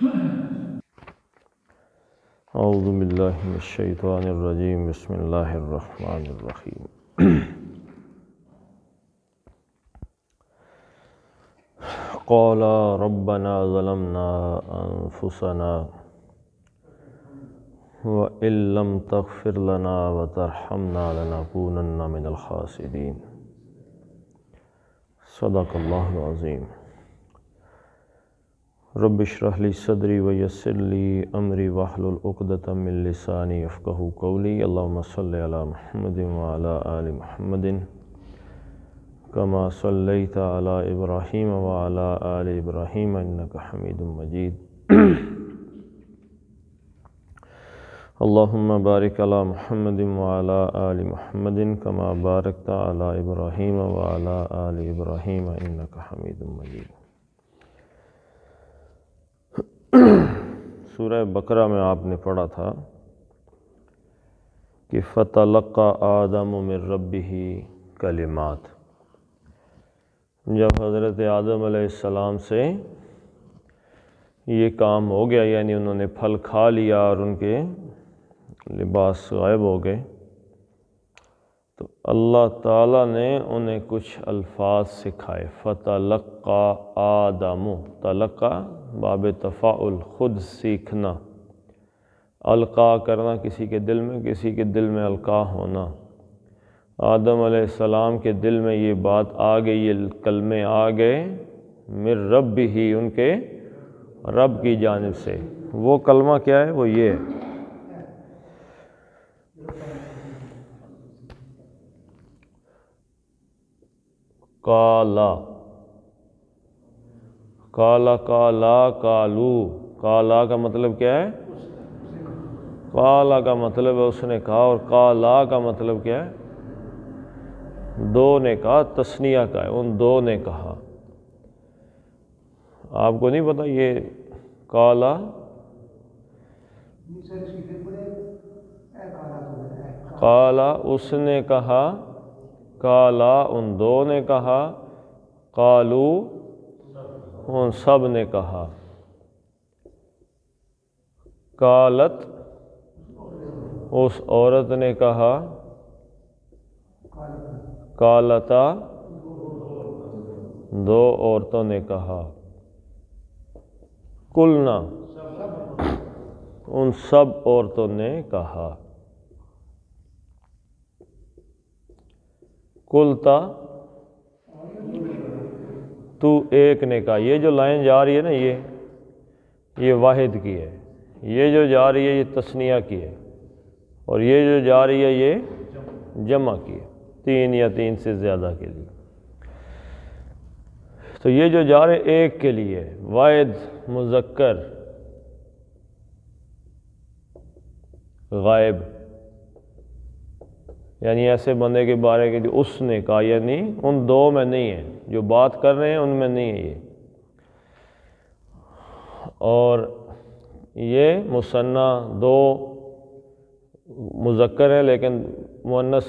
اعوذ باللہ من الشیطان الرجیم بسم اللہ الرحمن الرحیم قالا ربنا ظلمنا انفسنا وَإِن لَّمْ تَغْفِرْ لَنَا وَتَرْحَمْنَا لَنَكُونَنَّ مِنَ الْخَاسِرِينَ صدق اللہ العظیم۔ رب اشرح لی صدری ویسر لی امری واحلل عقدۃ من لسانی یفقہوا قولی۔ اللہم صلی علی محمد وعلی آل محمد کما صلیت علی ابراہیم وعلی آل ابراہیم انک حمید مجید۔ اللہم بارک علی محمد وعلی آل محمد کما بارکت علی ابراہیم وعلی آل ابراہیم انک حمید مجید۔ سورہ بقرہ میں آپ نے پڑھا تھا کہ فَتَلَقَّى آدَمُ مِن رَبِّهِ کلمات۔ جب حضرت آدم علیہ السلام سے یہ کام ہو گیا، یعنی انہوں نے پھل کھا لیا اور ان کے لباس غائب ہو گئے، تو اللہ تعالیٰ نے انہیں کچھ الفاظ سکھائے۔ فَتَلَقَّى آدَمُ، تلقّى باب تفاعل، خود سیکھنا، القاء کرنا کسی کے دل میں، کسی کے دل میں القاء ہونا۔ آدم علیہ السلام کے دل میں یہ بات آ گئی، یہ کلمے آ گئے، من ربہ، ان کے رب کی جانب سے۔ وہ کلمہ کیا ہے؟ وہ یہ ہے، کالا کالا کالا کالو۔ کالا کا مطلب کیا ہے؟ کالا کا مطلب ہے اس نے کہا، اور کالا کا مطلب کیا ہے؟ دو نے کہا، تثنیہ کا ہے، ان دو نے کہا۔ آپ کو نہیں پتا یہ کالا کالا اس نے کہا، کالا ان دو نے کہا، قالو ان سب نے کہا، قالت اس عورت نے کہا، قالتا دو عورتوں نے کہا، قلنا ان سب عورتوں نے کہا، قلتا تو ایک نے کہا۔ یہ جو لائن جا رہی ہے نا، یہ واحد کی ہے، یہ جو جا رہی ہے یہ تثنیہ کی ہے، اور یہ جو جا رہی ہے یہ جمع کی ہے، تین یا تین سے زیادہ کے لیے۔ تو یہ جو جا رہے ایک کے لیے، واحد مذکر غائب، یعنی ایسے بندے کے بارے کے لیے اس نے کہا، یعنی ان دو میں نہیں ہے، جو بات کر رہے ہیں ان میں نہیں ہے یہ۔ اور یہ مثنیٰ دو مذکر ہیں لیکن مؤنث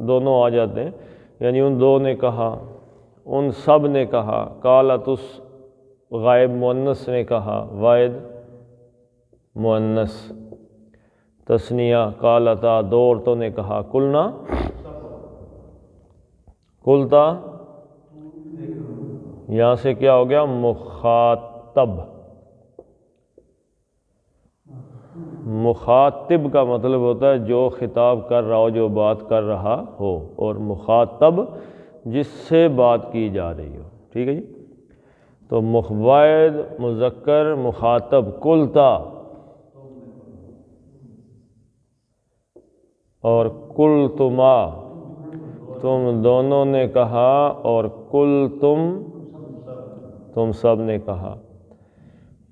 دونوں آ جاتے ہیں، یعنی ان دو نے کہا، ان سب نے کہا، قالت اس غائب مؤنث نے کہا، واحد مؤنث تثنیہ، قالتا دو عورتوں نے کہا، قلنا قلتا یہاں سے کیا ہو گیا؟ مخاطب۔ مخاطب کا مطلب ہوتا ہے جو خطاب کر رہا ہو، جو بات کر رہا ہو، اور مخاطب جس سے بات کی جا رہی ہو، ٹھیک ہے جی؟ تو واحد مذکر مخاطب، قلتا اور قلتما تم دونوں نے کہا، اور قلتم تم سب نے کہا۔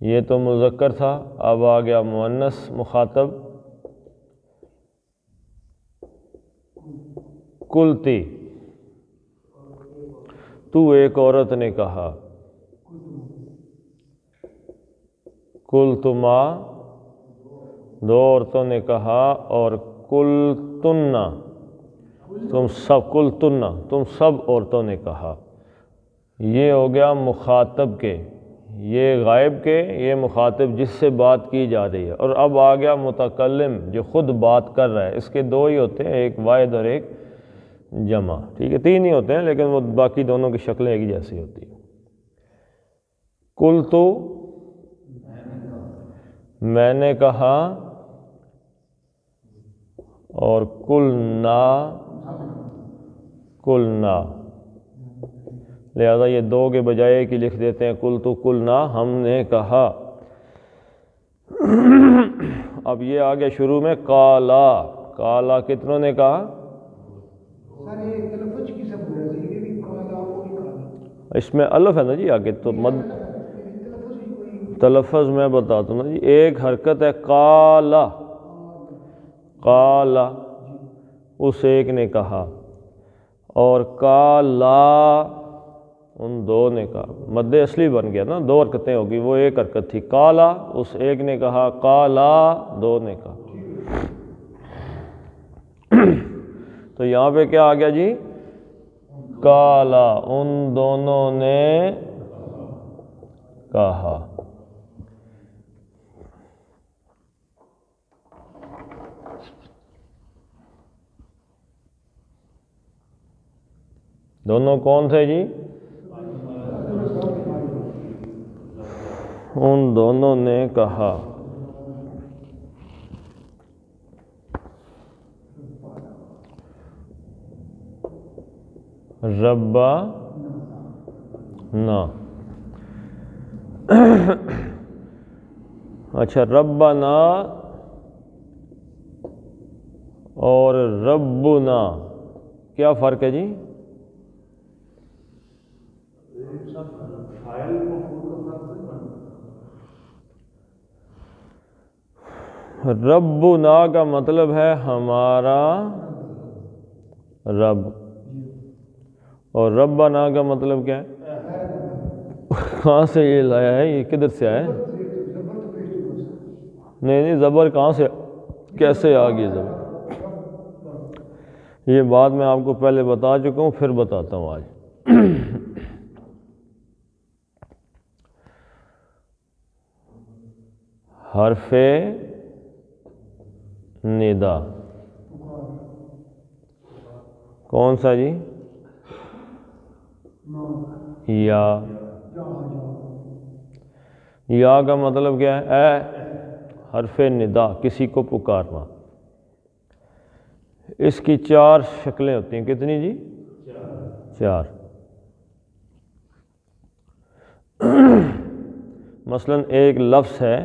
یہ تو مذکر تھا، اب آ گیا مؤنث مخاطب، قلتی تو ایک عورت نے کہا، قلتما دو عورتوں نے کہا، اور قلتن تم سب، قلتن تم سب عورتوں نے کہا۔ یہ ہو گیا مخاطب کے، یہ غائب کے، یہ مخاطب جس سے بات کی جا رہی ہے، اور اب آ گیا متکلم جو خود بات کر رہا ہے۔ اس کے دو ہی ہوتے ہیں، ایک واحد اور ایک جمع، ٹھیک ہے، تین ہی ہوتے ہیں لیکن وہ باقی دونوں کی شکلیں ایک جیسی ہوتی ہیں۔ قلت، میں نے کہا، اور قلنا، قلنا، لہذا یہ دو کے بجائے کہ لکھ دیتے ہیں قلت قلنا، ہم نے کہا۔ اب یہ آگے شروع میں قالا، قالا کتنوں نے کہا؟ اس میں الف ہے نا جی آگے، تو مد تلفظ میں بتاتا ہوں نا جی، ایک حرکت ہے قالا، قالا اس ایک نے کہا، اور قالا ان دو نے کہا، مد اصلی بن گیا نا، دو حرکتیں ہوگی، وہ ایک حرکت تھی، قالا اس ایک نے کہا، قالا دو نے کہا۔ تو یہاں پہ کیا آ گیا جی؟ قالا ان دونوں نے کہا۔ دونوں کون تھے جی؟ ان دونوں نے کہا۔ ربا نا، اچھا ربنا اور ربنا کیا فرق ہے جی؟ ربنا کا مطلب ہے ہمارا رب، اور ربنا کا مطلب کیا ہے؟ کہاں سے یہ لایا ہے؟ یہ کدھر سے آیا ہے؟ نہیں زبر کہاں سے، کیسے آ گئی زبر؟ یہ بات میں آپ کو پہلے بتا چکا ہوں، پھر بتاتا ہوں آج۔ حرف ندا کون سا جی؟ یا کا مطلب کیا ہے؟ اے، حرف ندا کسی کو پکارنا۔ اس کی چار شکلیں ہوتی ہیں، کتنی جی؟ چار۔ مثلاً ایک لفظ ہے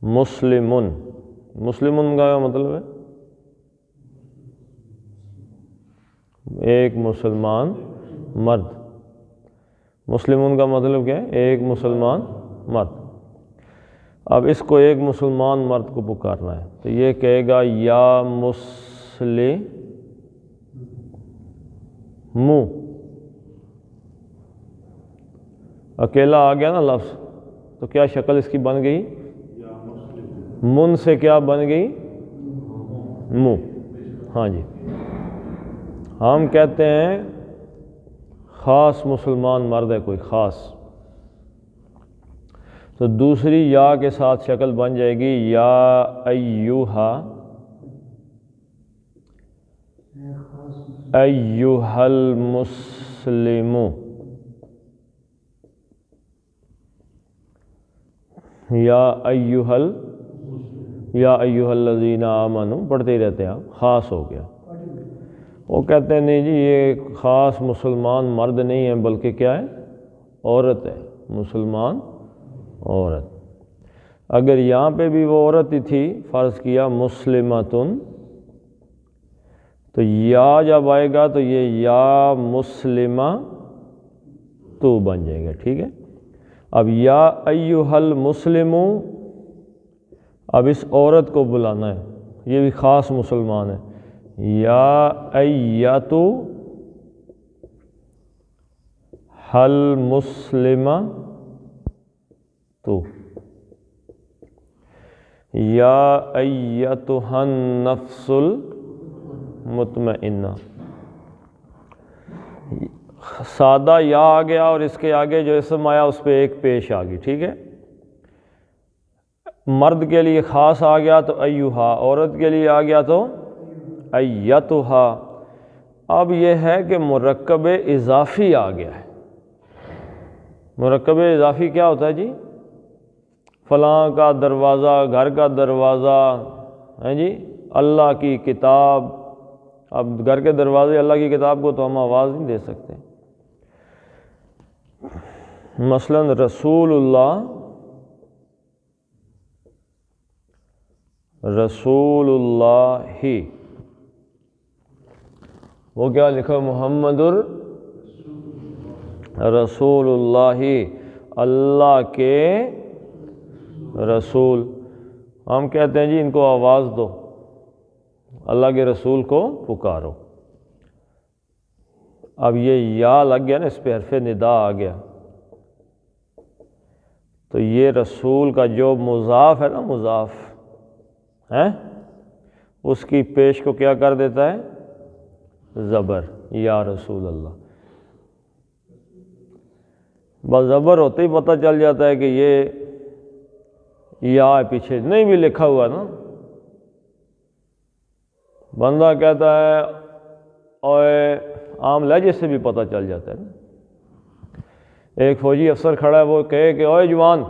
مسلمن، مسلمن کا مطلب ہے ایک مسلمان مرد، مسلمن کا مطلب کیا ہے؟ ایک مسلمان مرد۔ اب اس کو ایک مسلمان مرد کو پکارنا ہے تو یہ کہے گا یا مسلمو، اکیلا آ گیا نا لفظ، تو کیا شکل اس کی بن گئی؟ من سے کیا بن گئی؟ مو۔ ہاں جی، ہم کہتے ہیں خاص مسلمان مرد ہے کوئی خاص، تو دوسری یا کے ساتھ شکل بن جائے گی یا ایوہا، ایوہا المسلمو، یا ایوہا یا ایوہا الذین آمنوا پڑھتے ہی رہتے ہیں آپ، خاص ہو گیا۔ وہ کہتے ہیں نہیں جی یہ خاص مسلمان مرد نہیں ہے بلکہ کیا ہے؟ عورت ہے، مسلمان عورت۔ اگر یہاں پہ بھی وہ عورت ہی تھی، فرض کیا مسلمتن، تو یا جب آئے گا تو یہ یا مسلمہ تو بن جائے گا، ٹھیک ہے۔ اب یا ایہا المسلمو، اب اس عورت کو بلانا ہے، یہ بھی خاص مسلمان ہے، یا ایتو حل مسلمہ تو، یا ایتها النفس المطمئنہ، سادہ یا آ گیا اور اس کے آگے جو اسم آیا اس پہ ایک پیش آ گئی، ٹھیک ہے۔ مرد کے لیے خاص آ گیا تو ایہا، عورت کے لیے آ گیا تو ایتھا۔ اب یہ ہے کہ مرکب اضافی آ گیا ہے۔ مرکب اضافی کیا ہوتا ہے جی؟ فلاں کا دروازہ، گھر کا دروازہ ہے جی، اللہ کی کتاب۔ اب گھر کے دروازے اللہ کی کتاب کو تو ہم آواز نہیں دے سکتے۔ مثلا رسول اللہ، رسول اللہ ہی، وہ کیا لکھا؟ محمد رسول اللہ، اللہ کے رسول۔ ہم کہتے ہیں جی ان کو آواز دو، اللہ کے رسول کو پکارو۔ اب یہ یا لگ گیا نا، اس پہ حرف ندا آ گیا، تو یہ رسول کا جو مضاف ہے نا، مضاف ہے، اس کی پیش کو کیا کر دیتا ہے؟ زبر، یا رسول اللہ۔ بس زبر ہوتے ہی پتہ چل جاتا ہے کہ یہ یا پیچھے نہیں بھی لکھا ہوا نا، بندہ کہتا ہے اور عام لہجے سے بھی پتہ چل جاتا ہے نا۔ ایک فوجی افسر کھڑا ہے، وہ کہے کہ اوئے جوان،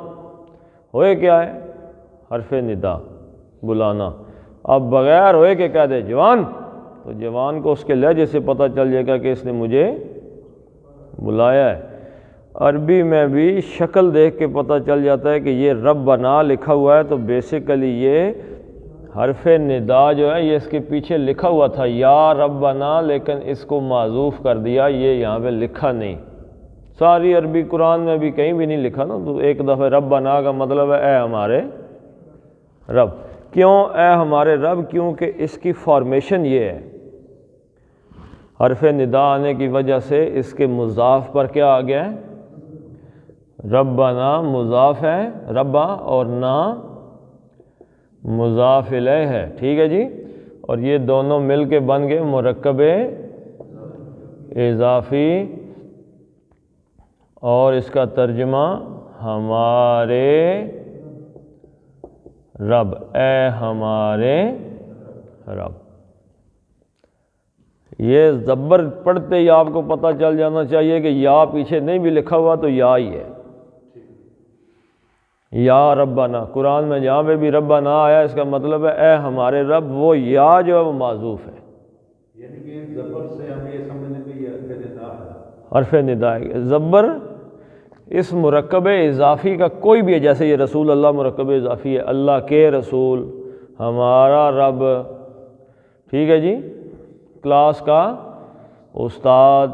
ہوئے کیا ہے؟ حرف ندا، بلانا۔ اب بغیر ہوئے کہ کہہ دے جوان، تو جوان کو اس کے لہجے سے پتہ چل جائے گا کہ اس نے مجھے بلایا ہے۔ عربی میں بھی شکل دیکھ کے پتہ چل جاتا ہے کہ یہ ربنا لکھا ہوا ہے، تو بیسیکلی یہ حرف ندا جو ہے یہ اس کے پیچھے لکھا ہوا تھا یا ربنا، لیکن اس کو معذوف کر دیا، یہ یہاں پہ لکھا نہیں۔ ساری عربی قرآن میں بھی کہیں بھی نہیں لکھا نا، تو ایک دفعہ ربنا کا مطلب ہے اے ہمارے رب۔ کیوں اے ہمارے رب؟ کیونکہ اس کی فارمیشن یہ ہے، حرف ندا آنے کی وجہ سے اس کے مضاف پر کیا آ گیا ہے؟ ربنا مضاف ہے، ربا، اور نا مضاف الیہ ہے، ٹھیک ہے جی۔ اور یہ دونوں مل کے بن گئے مرکب اضافی، اور اس کا ترجمہ ہمارے رب، اے ہمارے رب۔ یہ زبر پڑھتے ہی آپ کو پتہ چل جانا چاہیے کہ یا پیچھے نہیں بھی لکھا ہوا تو یا ہی ہے، یا ربنا۔ قرآن میں جہاں پہ بھی ربنا آیا اس کا مطلب ہے اے ہمارے رب، وہ یا جو ہے وہ معذوف ہے، یعنی کہ زبر سے ہم یہ سمجھنے کہ یہ حرف ندا ہے، حرف ندا ہے۔ زبر اس مرکب اضافی کا کوئی بھی ہے، جیسے یہ رسول اللہ مرکب اضافی ہے، اللہ کے رسول، ہمارا رب، ٹھیک ہے جی۔ کلاس کا استاد،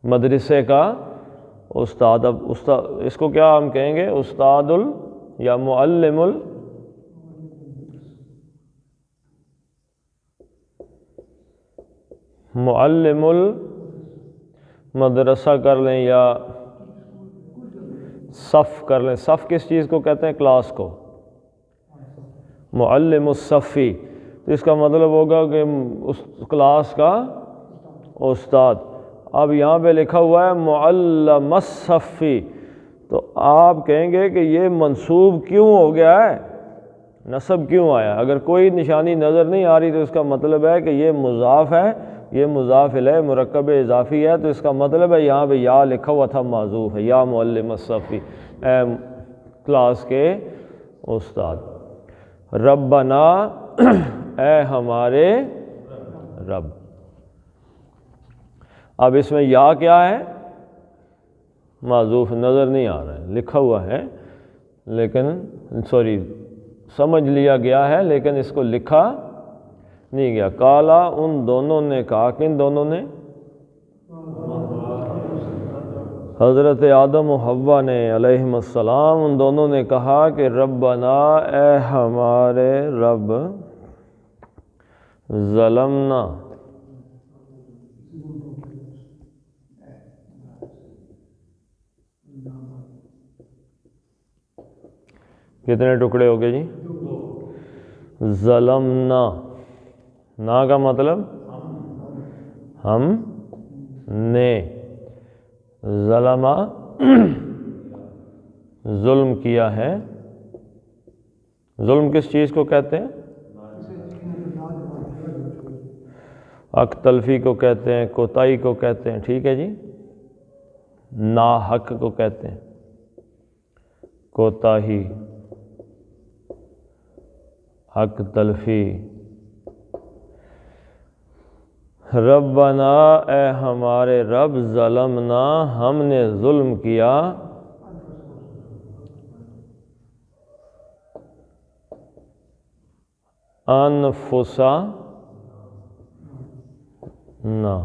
مدرسے کا استاد۔ اب استاد اس کو کیا ہم کہیں گے؟ استاد یا معلم معلم المدرسہ کر لیں یا صف کر لیں۔ صف کس چیز کو کہتے ہیں؟ کلاس کو۔ معلم الصفی، تو اس کا مطلب ہوگا کہ اس کلاس کا استاد۔ اب یہاں پہ لکھا ہوا ہے معلم الصفی، تو آپ کہیں گے کہ یہ منصوب کیوں ہو گیا ہے، نصب کیوں آیا؟ اگر کوئی نشانی نظر نہیں آ رہی تو اس کا مطلب ہے کہ یہ مضاف ہے، یہ مضاف الیہ مرکب اضافی ہے، تو اس کا مطلب ہے یہاں پہ یا لکھا ہوا تھا معذوف ہے، یا معلم الصفی، اے کلاس کے استاد۔ ربنا اے ہمارے رب۔ اب اس میں یا کیا ہے؟ معذوف، نظر نہیں آ رہا ہے، لکھا ہوا ہے لیکن سمجھ لیا گیا ہے لیکن اس کو لکھا نہیں گیا۔ کالا، ان دونوں نے کہا، کن دونوں نے؟ حضرت آدم و حوا نے علیہم السلام، ان دونوں نے کہا کہ ربنا اے ہمارے رب، ظلمنا کتنے ٹکڑے ہو گئے جی؟ ظلمنا، نا کا مطلب ہم نے ظلمہ ظلم کیا ہے. ظلم کس چیز کو کہتے ہیں؟ حق تلفی کو کہتے ہیں، کوتاہی کو کہتے ہیں. ٹھیک ہے جی، ناحق کو کہتے ہیں کوتاہی، حق تلفی. ربنا اے ہمارے رب، ظلمنا ہم نے ظلم کیا، انفسا نا.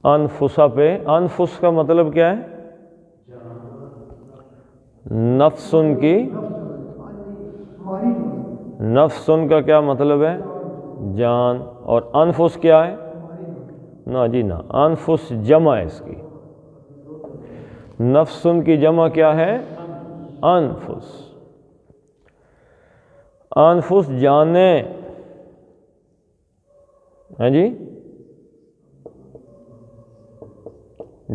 انفسا پہ انفس کا مطلب کیا ہے؟ نفسن کی. نفسن کا کیا مطلب ہے؟ جان. اور انفس کیا ہے؟ نا جی نا، انفس جمع ہے اس کی. نفسن کی جمع کیا ہے؟ انفس. انفس جانے ہیں جی،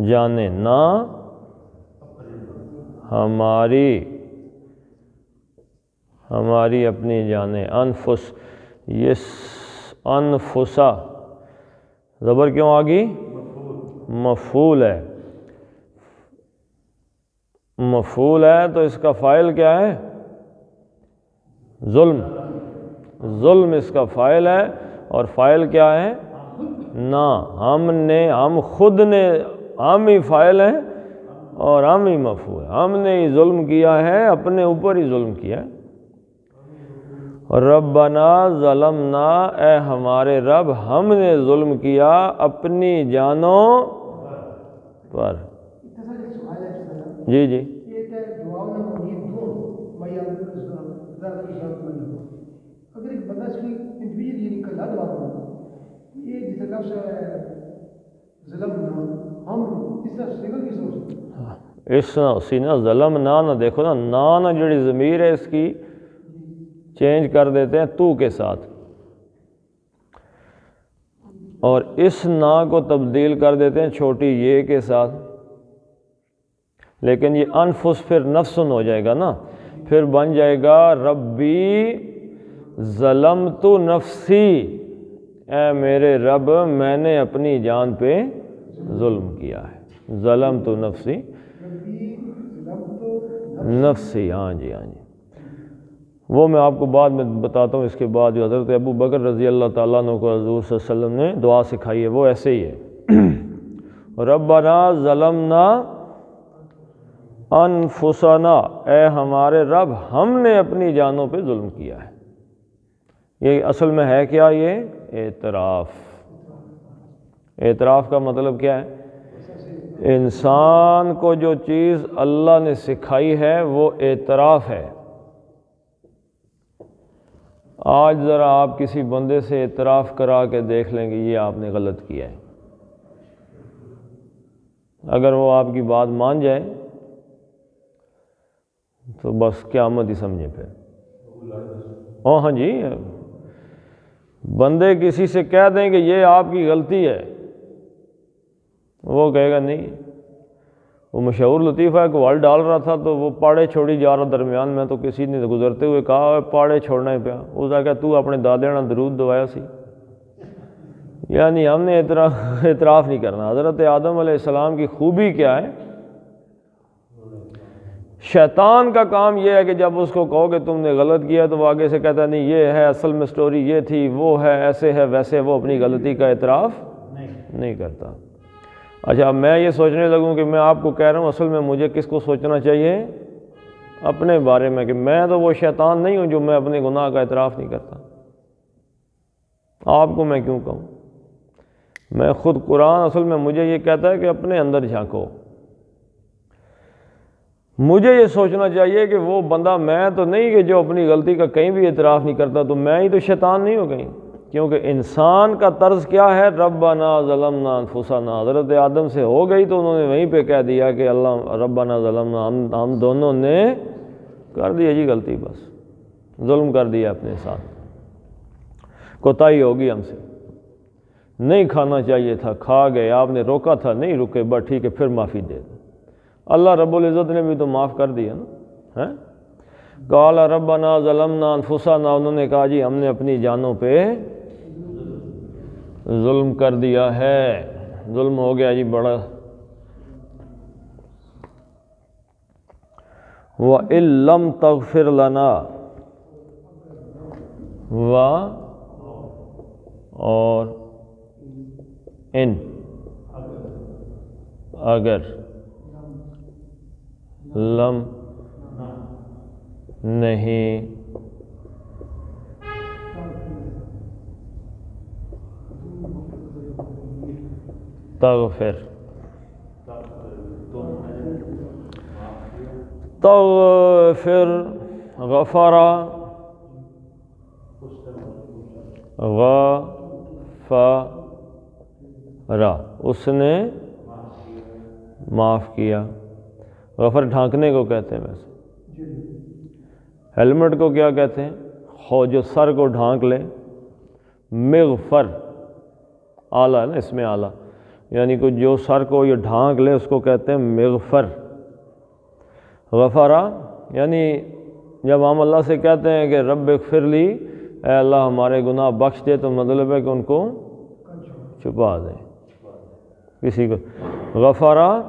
جانے نا ہماری اپنی جانیں. انفس، یہ انفسا زبر کیوں آ گئی؟ مفعول ہے. مفعول ہے تو اس کا فاعل کیا ہے؟ ظلم. ظلم اس کا فاعل ہے، اور فاعل کیا ہے؟ نا. ہم خود نے، ہم ہی فاعل ہیں اور ہم ہی مفعول. ہم نے ہی ظلم کیا ہے، اپنے اوپر ہی ظلم کیا ہے. ربنا ظلمنا اے ہمارے رب، ہم نے ظلم کیا اپنی جانوں پر. جی جی. اگر ایک بندہ اس کی انڈیویجول یعنی کلا دعا کرنا، یہ جس لفظ ظلم ہم اس طرح سیگل کی سوچ اس طرح اسی نا ظلم نہ دیکھو نا، نہ جڑی ضمیر ہے اس کی چینج کر دیتے ہیں تو کے ساتھ، اور اس نا کو تبدیل کر دیتے ہیں چھوٹی یہ کے ساتھ. لیکن یہ انفس پھر نفسن ہو جائے گا نا، پھر بن جائے گا ربی ظلمت نفسی، اے میرے رب میں نے اپنی جان پہ ظلم کیا ہے. ظلمت نفسی، نفسی. ہاں جی ہاں جی، وہ میں آپ کو بعد میں بتاتا ہوں. اس کے بعد جو حضرت ابو بکر رضی اللہ تعالیٰ عنہ کو حضور صلی اللہ علیہ وسلم نے دعا سکھائی ہے وہ ایسے ہی ہے. ربنا ظلمنا انفسنا، اے ہمارے رب ہم نے اپنی جانوں پہ ظلم کیا ہے. یہ اصل میں ہے کیا؟ یہ اعتراف. اعتراف کا مطلب کیا ہے؟ انسان کو جو چیز اللہ نے سکھائی ہے وہ اعتراف ہے. آج ذرا آپ کسی بندے سے اعتراف کرا کے دیکھ لیں گے یہ آپ نے غلط کیا ہے. اگر وہ آپ کی بات مان جائے تو بس قیامت ہی سمجھیں پھر. ہاں جی، بندے کسی سے کہہ دیں کہ یہ آپ کی غلطی ہے، وہ کہے گا نہیں. وہ مشہور لطیفہ ہے کہ وال ڈال رہا تھا تو وہ پاڑے چھوڑی جا رہا درمیان میں، تو کسی نے گزرتے ہوئے کہا پاڑے چھوڑنا ہی پیا. اس نے کہا تو اپنے دادے نے درود دوایا سی. یعنی ہم نے اعتراف نہیں کرنا. حضرت آدم علیہ السلام کی خوبی کیا ہے؟ شیطان کا کام یہ ہے کہ جب اس کو کہو کہ تم نے غلط کیا تو وہ آگے سے کہتا ہے نہیں یہ ہے اصل میں سٹوری یہ تھی، وہ ہے ایسے ہے ویسے. وہ اپنی غلطی کا اعتراف نہیں کرتا. اچھا میں یہ سوچنے لگوں کہ میں آپ کو کہہ رہا ہوں اصل میں مجھے کس کو سوچنا چاہیے؟ اپنے بارے میں، کہ میں تو وہ شیطان نہیں ہوں جو میں اپنے گناہ کا اعتراف نہیں کرتا. آپ کو میں کیوں کہوں؟ میں خود قرآن اصل میں مجھے یہ کہتا ہے کہ اپنے اندر جھانکو. مجھے یہ سوچنا چاہیے کہ وہ بندہ میں تو نہیں کہ جو اپنی غلطی کا کہیں بھی اعتراف نہیں کرتا، تو میں ہی تو شیطان نہیں ہوں کہیں. کیونکہ انسان کا طرز کیا ہے؟ ربنا ظلمنا انفسنا. حضرت آدم سے ہو گئی تو انہوں نے وہیں پہ کہہ دیا کہ اللہ ربنا ظلمنا، ہم دونوں نے کر دیا جی غلطی، بس ظلم کر دیا اپنے ساتھ، کوتاہی ہوگی ہم سے. نہیں کھانا چاہیے تھا کھا گئے، آپ نے روکا تھا نہیں رکے، بس ٹھیک ہے پھر معافی دے دیں۔ اللہ رب العزت نے بھی تو معاف کر دیا نا۔ قال ربنا ظلمنا انفسنا، انہوں نے کہا جی ہم نے اپنی جانوں پہ ظلم کر دیا ہے، ظلم ہو گیا جی بڑا۔ وَإِن لَّمْ تَغْفِرْ لَنَا، اور ان اگر، لم نہیں، تغفر، تغفر، غفر، غفر، اس نے معاف کیا۔ غفر ڈھانکنے کو کہتے ہیں ویسے، ہیلمٹ کو کیا کہتے ہیں؟ جو سر کو ڈھانک لے، مغفر، آلہ ہے نا اس میں آلہ، یعنی کہ جو سر کو یہ ڈھانک لے اس کو کہتے ہیں مغفر۔ غفرہ یعنی جب ہم اللہ سے کہتے ہیں کہ رب اغفر لی، اے اللہ ہمارے گناہ بخش دے، تو مطلب ہے کہ ان کو چھپا دے کسی کو۔ غفرہ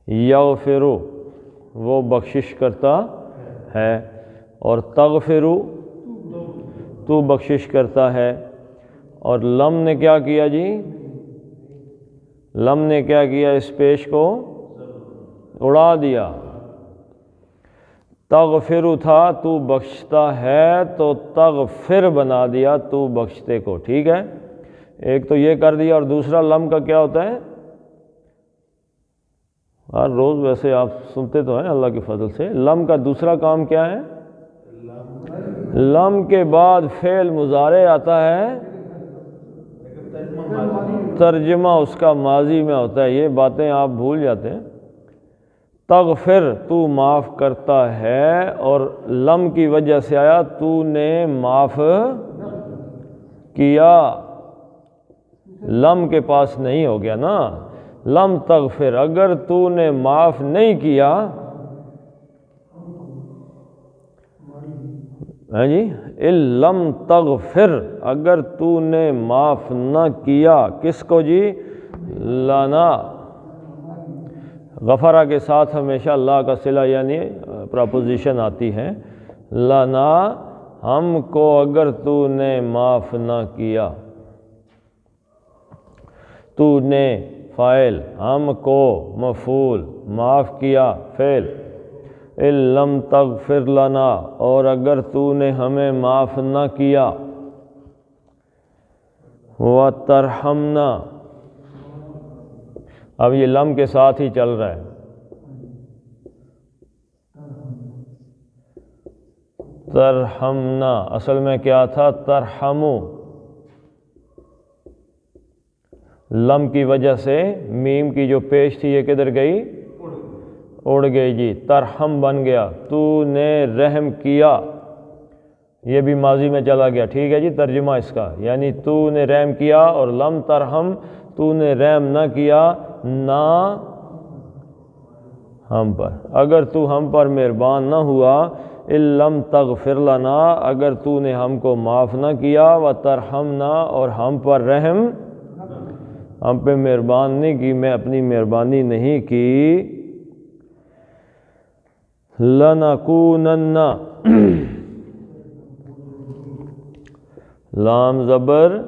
یغفرو، وہ بخشش کرتا ہے، اور تغفرو، تو بخشش کرتا ہے۔ اور لم نے کیا کیا جی؟ لم نے کیا کیا؟ اس پیش کو اڑا دیا۔ تغفر تھا تو بخشتا ہے، تو تغفر بنا دیا تو بخشتے کو، ٹھیک ہے؟ ایک تو یہ کر دیا، اور دوسرا لم کا کیا ہوتا ہے؟ ہر روز ویسے آپ سنتے تو ہیں اللہ کے فضل سے، لم کا دوسرا کام کیا ہے؟ لم کے بعد فعل مضارع آتا ہے، ترجمہ اس کا ماضی میں ہوتا ہے، یہ باتیں آپ بھول جاتے ہیں۔ تغفر تو معاف کرتا ہے، اور لم کی وجہ سے آیا تو نے معاف کیا، لم کے پاس نہیں ہو گیا نا۔ لم تغفر، اگر تو نے معاف نہیں کیا، ہاں جی، اِن لم تغفر، اگر تو نے معاف نہ کیا، کس کو جی؟ لنا۔ غفرہ کے ساتھ ہمیشہ لا کا صلہ یعنی پراپوزیشن آتی ہے، لنا، ہم کو اگر تو نے معاف نہ کیا، تو نے فاعل، ہم کو مفعول، معاف کیا فعل۔ اِن لم تغفر لنا، اور اگر تو نے ہمیں معاف نہ کیا، وَتَرْحَمْنَا، اب یہ لم کے ساتھ ہی چل رہا ہے، ترحمنا، اصل میں کیا تھا؟ ترحمو، لم کی وجہ سے میم کی جو پیش تھی یہ کدھر گئی؟ اڑ گئی جی، ترحم بن گیا، تو نے رحم کیا، یہ بھی ماضی میں چلا گیا، ٹھیک ہے جی؟ ترجمہ اس کا یعنی تو نے رحم کیا، اور لم ترحم، تو نے رحم نہ کیا، نہ ہم پر، اگر تو ہم پر مہربان نہ ہوا، اِن لم تغفر لنا، اگر تو نے ہم کو معاف نہ کیا، وترحمنا، اور ہم پر رحم، ہم پہ مہربان نہیں کی، میں اپنی مہربانی نہیں کی، لنکونن، لام زبر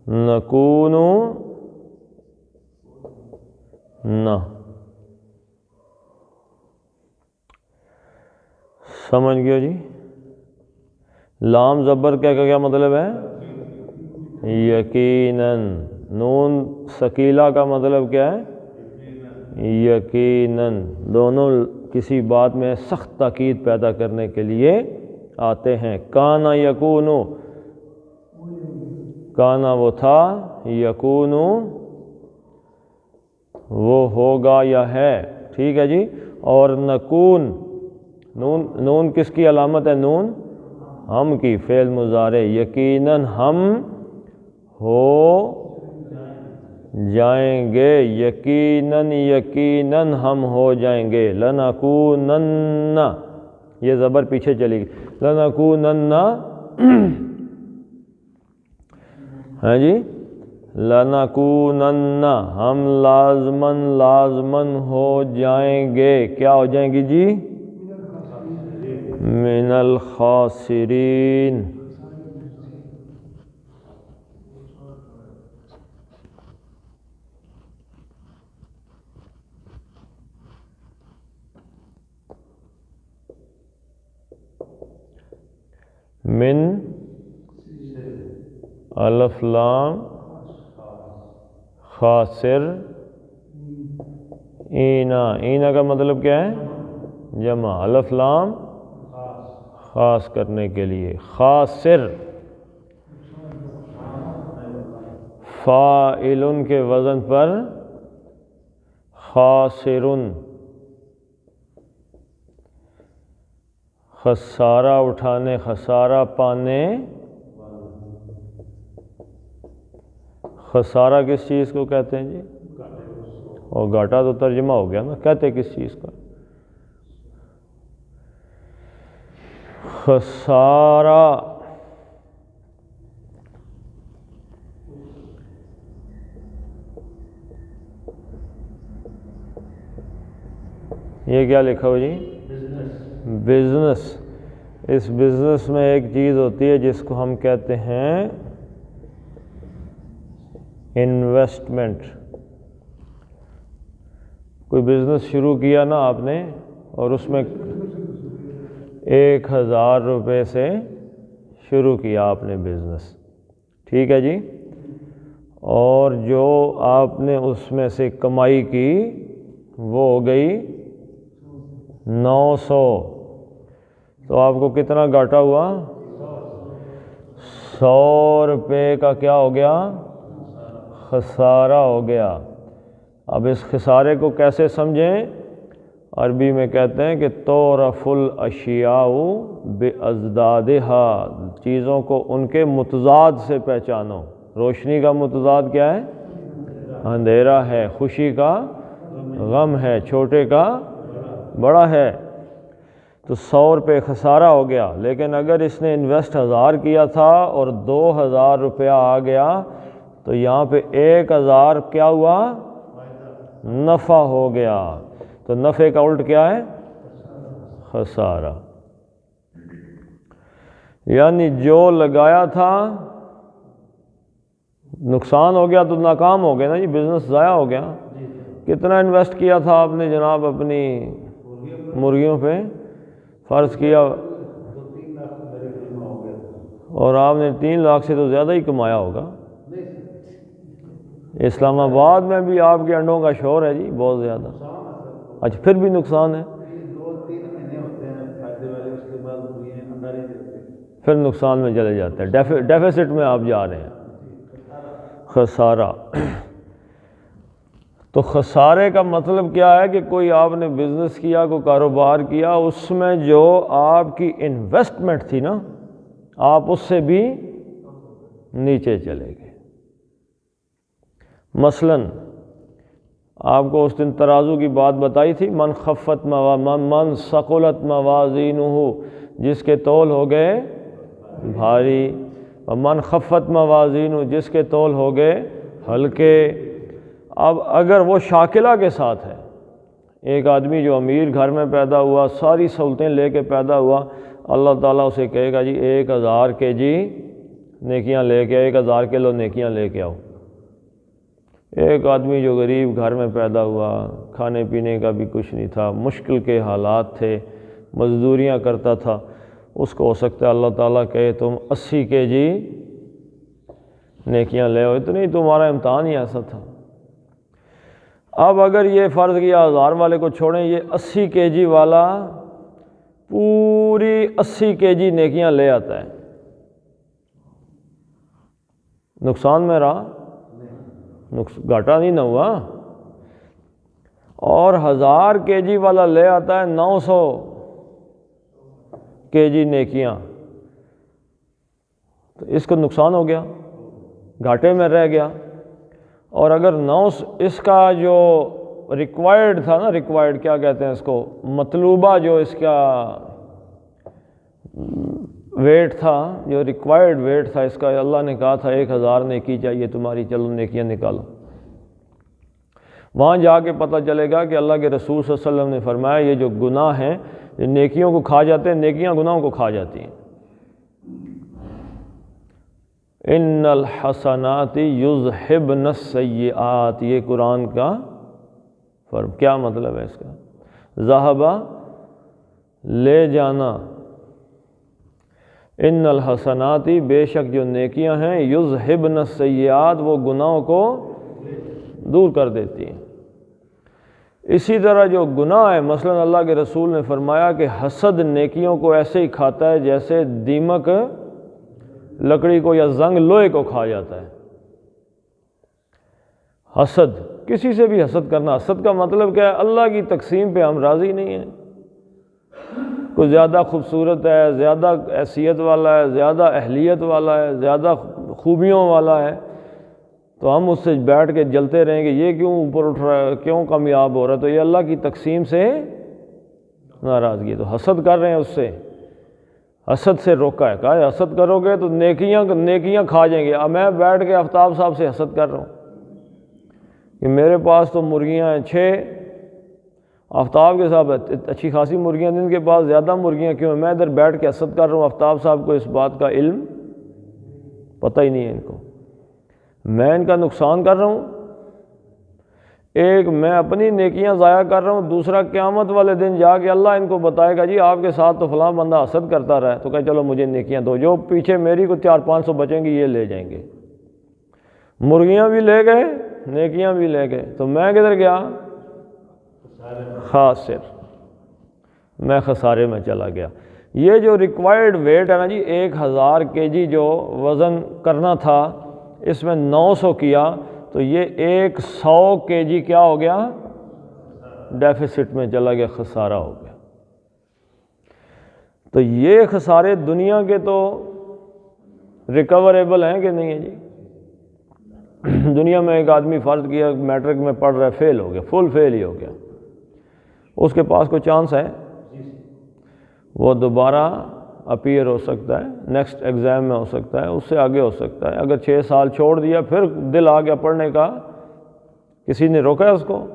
نکونو، نہ، سمجھ گئے جی؟ لام زبر کیا مطلب ہے؟ یقیناً۔ نون ثقیلہ کا مطلب کیا ہے؟ یقیناً۔ دونوں کسی بات میں سخت تاکید پیدا کرنے کے لیے آتے ہیں۔ کانا یکونو، کانا وہ تھا، یکونو وہ ہوگا یا ہے، ٹھیک ہے جی؟ اور نکون، نون کس کی علامت ہے؟ نون ہم کی، فعل مضارع، یقیناً ہم ہو جائیں گے، یقیناً ہم ہو جائیں گے، لنکونن، یہ زبر پیچھے چلی گئی، لنکونن، ہاں جی، لنکونن، ہم لازماً ہو جائیں گے، کیا ہو جائیں گی جی؟ من الخاسرین۔ من الف لام خاسر، اینا کا مطلب کیا ہے؟ جمع، الف لام خاص کرنے کے لیے، خاسر، فاعل کے وزن پر خاسرن، خسارہ اٹھانے، خسارہ پانے، خسارہ کس چیز کو کہتے ہیں جی؟ اور گھاٹا تو ترجمہ ہو گیا نا، کہتے کس چیز کا؟ خسارہ، یہ کیا لکھا ہو جی؟ بزنس۔ اس بزنس میں ایک چیز ہوتی ہے جس کو ہم کہتے ہیں انویسٹمنٹ۔ کوئی بزنس شروع کیا نا آپ نے، اور اس میں 1000 روپے سے شروع کیا آپ نے بزنس، ٹھیک ہے جی، اور جو آپ نے اس میں سے کمائی کی وہ ہو گئی 900، تو آپ کو کتنا گھاٹا ہوا؟ 100 روپے کا کیا ہو گیا؟ خسارہ ہو گیا۔ اب اس خسارے کو کیسے سمجھیں؟ عربی میں کہتے ہیں کہ تعرف الاشیاء بازدادها، چیزوں کو ان کے متضاد سے پہچانو۔ روشنی کا متضاد کیا ہے؟ اندھیرا ہے، خوشی کا غم ہے، چھوٹے کا بڑا ہے۔ تو 100 روپے خسارہ ہو گیا، لیکن اگر اس نے انویسٹ 1000 کیا تھا اور 2000 روپیہ آ گیا تو یہاں پہ 1000 کیا ہوا؟ نفع ہو گیا۔ تو نفع کا الٹ کیا ہے؟ خسارہ۔ یعنی جو لگایا تھا نقصان ہو گیا تو ناکام ہو گیا نا جی، بزنس ضائع ہو گیا۔ کتنا انویسٹ کیا تھا آپ نے جناب اپنی مرغیوں پہ؟ فرض کیا، اور آپ نے 3 لاکھ سے تو زیادہ ہی کمایا ہوگا۔ اسلام آباد میں بھی آپ کے انڈوں کا شور ہے جی بہت زیادہ۔ اچھا، پھر بھی نقصان ہے؟ 2-3 مہینے ہوتے ہیں فائدے والے، اس کے بعد یہ انڈا نہیں دیتے، پھر نقصان میں چلے جاتے ہیں، ڈیفیسٹ میں آپ جا رہے ہیں، خسارہ۔ تو خسارے کا مطلب کیا ہے کہ کوئی آپ نے بزنس کیا، کوئی کاروبار کیا، اس میں جو آپ کی انویسٹمنٹ تھی نا، آپ اس سے بھی نیچے چلے گئے۔ مثلاً آپ کو اس دن ترازو کی بات بتائی تھی، من ثقلت موازینہ، جس کے تول ہو گئے بھاری، من خفت موازینہ، جس کے تول ہو گئے ہلکے۔ اب اگر وہ شاکلہ کے ساتھ ہے، ایک آدمی جو امیر گھر میں پیدا ہوا، ساری سہولتیں لے کے پیدا ہوا، اللہ تعالیٰ اسے کہے گا جی 1000 کے جی نیکیاں لے کے، 1000 کلو نیکیاں لے کے آؤ۔ ایک آدمی جو غریب گھر میں پیدا ہوا، کھانے پینے کا بھی کچھ نہیں تھا، مشکل کے حالات تھے، مزدوریاں کرتا تھا، اس کو ہو سکتا ہے اللہ تعالیٰ کہے تم 80 کے جی نیکیاں لے آؤ، اتنا ہی تمہارا امتحان ہی ایسا تھا۔ اب اگر یہ فرض کیا 1000 والے کو چھوڑیں، یہ 80 کے جی والا پوری 80 کے جی نیکیاں لے آتا ہے، نقصان میں رہا؟ گھاٹا نہیں نہ ہوا؟ اور 1000 کے جی والا لے آتا ہے 900، kg نیکیاں، تو اس کو نقصان ہو گیا، گھاٹے میں رہ گیا۔ اور اگر 9 اس کا جو ریکوائرڈ تھا نا، ریکوائرڈ کیا کہتے ہیں اس کو، مطلوبہ جو اس کا ویٹ تھا، جو ریکوائرڈ ویٹ تھا اس کا، اللہ نے کہا تھا 1000 نیکی چاہیے تمہاری، چلو نیکیاں نکالو۔ وہاں جا کے پتہ چلے گا کہ اللہ کے رسول صلی اللہ علیہ وسلم نے فرمایا یہ جو گناہ ہیں یہ نیکیوں کو کھا جاتے ہیں، نیکیاں گناہوں کو کھا جاتی ہیں۔ ان الحسنات یذہبن السیئات، یہ قرآن کا فرم، کیا مطلب ہے اس کا؟ ذہبہ لے جانا، ان الحسنات بے شک جو نیکیاں ہیں، یذہبن السیئات وہ گناہوں کو دور کر دیتی ہیں۔ اسی طرح جو گناہ ہے، مثلا اللہ کے رسول نے فرمایا کہ حسد نیکیوں کو ایسے ہی کھاتا ہے جیسے دیمک لکڑی کو یا زنگ لوہے کو کھا جاتا ہے۔ حسد، کسی سے بھی حسد کرنا، حسد کا مطلب کیا ہے؟ اللہ کی تقسیم پہ ہم راضی نہیں ہیں، کوئی زیادہ خوبصورت ہے، زیادہ حیثیت والا ہے، زیادہ اہلیت والا ہے، زیادہ خوبیوں والا ہے، تو ہم اس سے بیٹھ کے جلتے رہیں گے یہ کیوں اوپر اٹھ رہا ہے، کیوں کامیاب ہو رہا ہے، تو یہ اللہ کی تقسیم سے ناراضگی ہے، تو حسد کر رہے ہیں اس سے، حسد سے روکا ہے، کہا ہے حسد کرو گے تو نیکیاں کھا جائیں گے۔ اب میں بیٹھ کے آفتاب صاحب سے حسد کر رہا ہوں کہ میرے پاس تو مرغیاں ہیں 6، آفتاب کے صاحب اچھی خاصی مرغیاں، جن کے پاس زیادہ مرغیاں کیوں ہیں؟ میں ادھر بیٹھ کے حسد کر رہا ہوں، آفتاب صاحب کو اس بات کا علم پتہ ہی نہیں ہے ان کو، میں ان کا نقصان کر رہا ہوں۔ ایک میں اپنی نیکیاں ضائع کر رہا ہوں، دوسرا قیامت والے دن جا کے اللہ ان کو بتائے گا جی آپ کے ساتھ تو فلاں بندہ حسد کرتا رہا ہے، تو کہے چلو مجھے نیکیاں دو، جو پیچھے میری کو 400-500 بچیں گی یہ لے جائیں گے، مرغیاں بھی لے گئے نیکیاں بھی لے گئے، تو میں کدھر گیا؟ خاسر، میں خسارے میں چلا گیا۔ یہ جو ریکوائرڈ ویٹ ہے نا جی، 1000 kg جو وزن کرنا تھا اس میں 900 کیا، تو یہ 100 kg کیا ہو گیا؟ ڈیفیسٹ میں چلا گیا، خسارہ ہو گیا۔ تو یہ خسارے دنیا کے تو ریکوریبل ہیں کہ نہیں ہیں جی؟ دنیا میں ایک آدمی فرض کیا میٹرک میں پڑھ رہا ہے، فیل ہو گیا، فل فیل ہی ہو گیا، اس کے پاس کوئی چانس ہے؟ وہ دوبارہ اپیئر ہو سکتا ہے، نیکسٹ ایگزام میں ہو سکتا ہے، اس سے آگے ہو سکتا ہے۔ اگر 6 سال چھوڑ دیا پھر دل آ گیا پڑھنے کا، کسی نے روکا ہے اس کو؟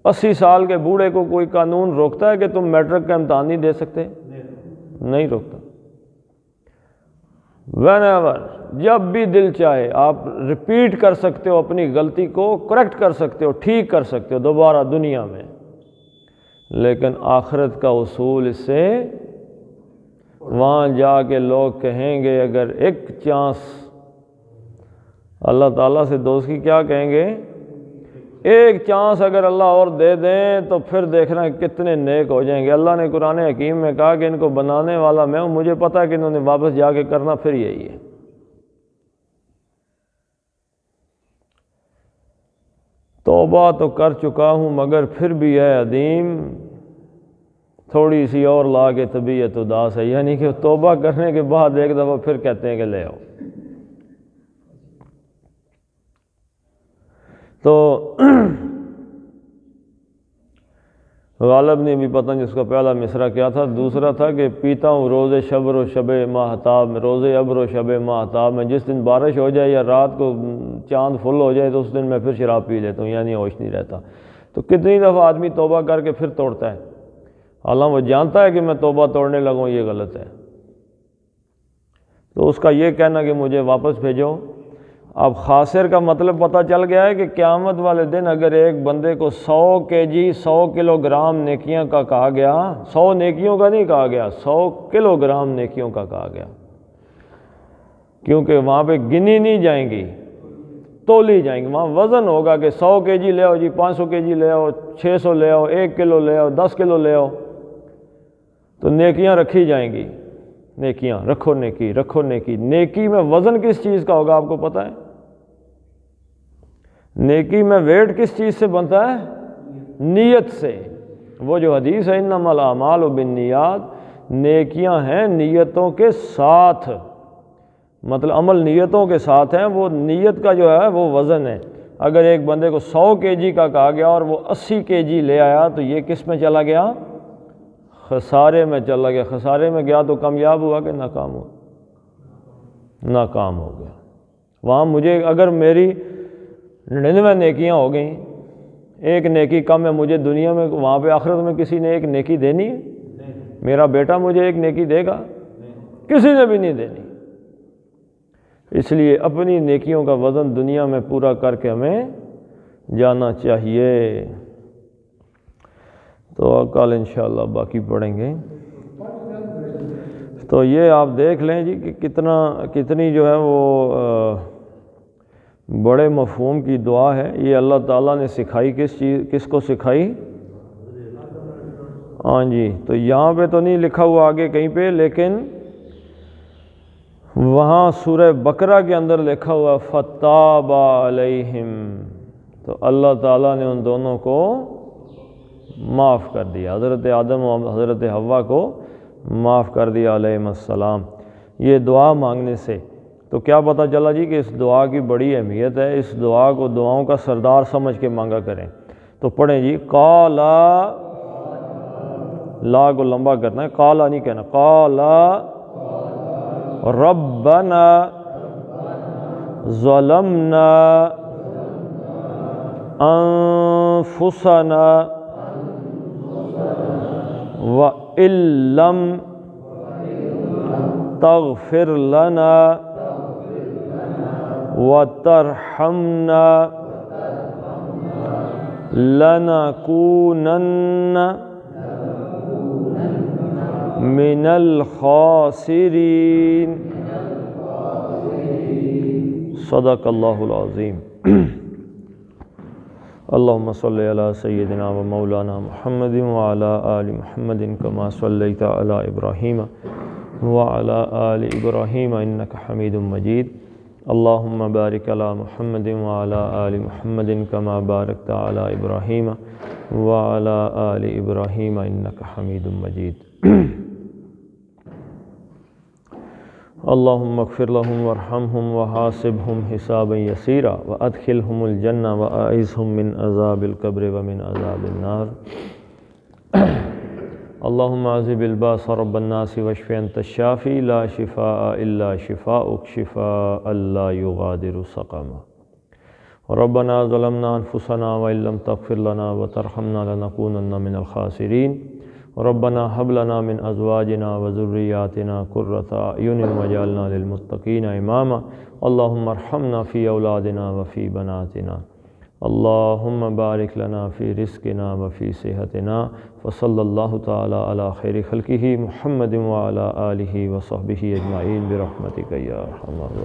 80 سال کے بوڑھے کو کوئی قانون روکتا ہے کہ تم میٹرک کا امتحان نہیں دے سکتے؟ نہیں روکتا۔ وین ایور، جب بھی دل چاہے آپ ریپیٹ کر سکتے ہو، اپنی غلطی کو کریکٹ کر سکتے ہو، ٹھیک کر سکتے ہو دوبارہ دنیا میں، لیکن آخرت کا اصول اس سے، وہاں جا کے لوگ کہیں گے اگر ایک چانس، اللہ تعالیٰ سے دوستی کیا کہیں گے؟ ایک چانس اگر اللہ اور دے دیں تو پھر دیکھنا کتنے نیک ہو جائیں گے۔ اللہ نے قرآن حکیم میں کہا کہ ان کو بنانے والا میں ہوں، مجھے پتہ ہے کہ انہوں نے واپس جا کے کرنا پھر یہی ہے۔ توبہ تو کر چکا ہوں مگر پھر بھی ہے عدیم، تھوڑی سی اور لا کے طبیعت اداس ہے، یعنی کہ توبہ کرنے کے بعد ایک دفعہ پھر کہتے ہیں کہ لے آؤ۔ تو غالب نے بھی پتہ نہیں اس کا پہلا مصرع کیا تھا، دوسرا تھا کہ پیتا ہوں روز شبر و شب ماہتاب میں، روز ابر و شب ماہتاب میں، جس دن بارش ہو جائے یا رات کو چاند فل ہو جائے تو اس دن میں پھر شراب پی لیتا ہوں، یعنی ہوش نہیں رہتا۔ تو کتنی دفعہ آدمی توبہ کر کے پھر توڑتا ہے، حالانکہ وہ جانتا ہے کہ میں توبہ توڑنے لگوں یہ غلط ہے، تو اس کا یہ کہنا کہ مجھے واپس بھیجو۔ اب خاسر کا مطلب پتہ چل گیا ہے کہ قیامت والے دن اگر ایک بندے کو 100 kg 100 کلو گرام نیکیاں کا کہا گیا، 100 نیکیوں کا نہیں کہا گیا، 100 کلو گرام نیکیوں کا کہا گیا، کیونکہ وہاں پہ گنی نہیں جائیں گی، تولی جائیں گی، وہاں وزن ہوگا کہ 100 kg لے آؤ جی، 500 kg لے آؤ، 600 لے آؤ، 1 کلو لے آؤ، 10 کلو لے آؤ، تو نیکیاں رکھی جائیں گی، نیکیاں رکھو، نیکی رکھو، نیکی۔ نیکی میں وزن کس چیز کا ہوگا آپ کو پتہ ہے؟ نیکی میں ویٹ کس چیز سے بنتا ہے؟ نیت سے۔ وہ جو حدیث ہے انما الاعمال بالنیات، نیکیاں ہیں نیتوں کے ساتھ، مطلب عمل نیتوں کے ساتھ ہیں، وہ نیت کا جو ہے وہ وزن ہے۔ اگر ایک بندے کو 100 kg کا کہا گیا اور وہ 80 kg لے آیا تو یہ کس میں چلا گیا؟ خسارے میں چلا گیا۔ خسارے میں گیا تو کامیاب ہوا کہ ناکام ہوا؟ ناکام ہو گیا۔ وہاں مجھے اگر میری 99 نیکیاں ہو گئیں، ایک نیکی کم ہے، مجھے دنیا میں وہاں پہ آخرت میں کسی نے ایک نیکی دینی ہے؟ میرا بیٹا مجھے ایک نیکی دے گا؟ کسی نے بھی نہیں دینی۔ اس لیے اپنی نیکیوں کا وزن دنیا میں پورا کر کے ہمیں جانا چاہیے۔ تو کل انشاءاللہ باقی پڑھیں گے۔ تو یہ آپ دیکھ لیں جی کہ کتنی جو ہے وہ بڑے مفہوم کی دعا ہے۔ یہ اللہ تعالیٰ نے سکھائی کس کو سکھائی؟ ہاں جی، تو یہاں پہ تو نہیں لکھا ہوا آگے کہیں پہ، لیکن وہاں سورہ بقرہ کے اندر لکھا ہوا فَتَابَ عَلَيْهِمْ، تو اللہ تعالیٰ نے ان دونوں کو معاف کر دیا، حضرت آدم و حضرت حوا کو معاف کر دیا علیہم السلام۔ یہ دعا مانگنے سے تو کیا پتہ چلا جی کہ اس دعا کی بڑی اہمیت ہے۔ اس دعا کو دعاؤں کا سردار سمجھ کے مانگا کریں۔ تو پڑھیں جی، قالا، لا کو لمبا کرنا ہے، قالا نہیں کہنا، قالا ربنا ظلمنا انفسنا وَإِن لَّمْ تَغْفِرْ لَنَا وَتَرْحَمْنَا لَنَكُونَنَّ مِنَ الْخَاسِرِينَ۔ صدق اللہ العظیم۔ اللہم صلی علی سیدنا و مولانا محمد وعلی آل محمد کما صلیت علی ابراہیم وعلی آل ابراہیم انک حمید مجید۔ اللہم بارک علی محمد وعلی آل محمد کما بارکت علی ابراہیم وعلی آل ابراہیم انک حمید مجید۔ اللہم اغفر لهم وارحمهم وحاسبهم حسابا یسیرا وادخلهم الجنہ واعذهم من عذاب القبر ومن عذاب النار۔ اللہم عذب الباس رب الناس واشف انت الشافی لا شفاء الا شفاؤک شفاء لا یغادر سقما۔ ربنا ظلمنا انفسنا وان لم تغفر لنا وترحمنا لنکونن من الخاسرین۔ ربنا هب لنا من ازواجنا وذرياتنا قرة اعین واجعلنا للمتقین اماما۔ اللہم ارحمنا فی اولادنا وفی بناتنا۔ اللہم بارک لنا فی رزقنا وفی صحتنا۔ وصلی اللہ تعالی علی خیر خلقہ محمد وعلی آلہ وصحبہ اجمعین برحمتک یا ارحم الراحمین۔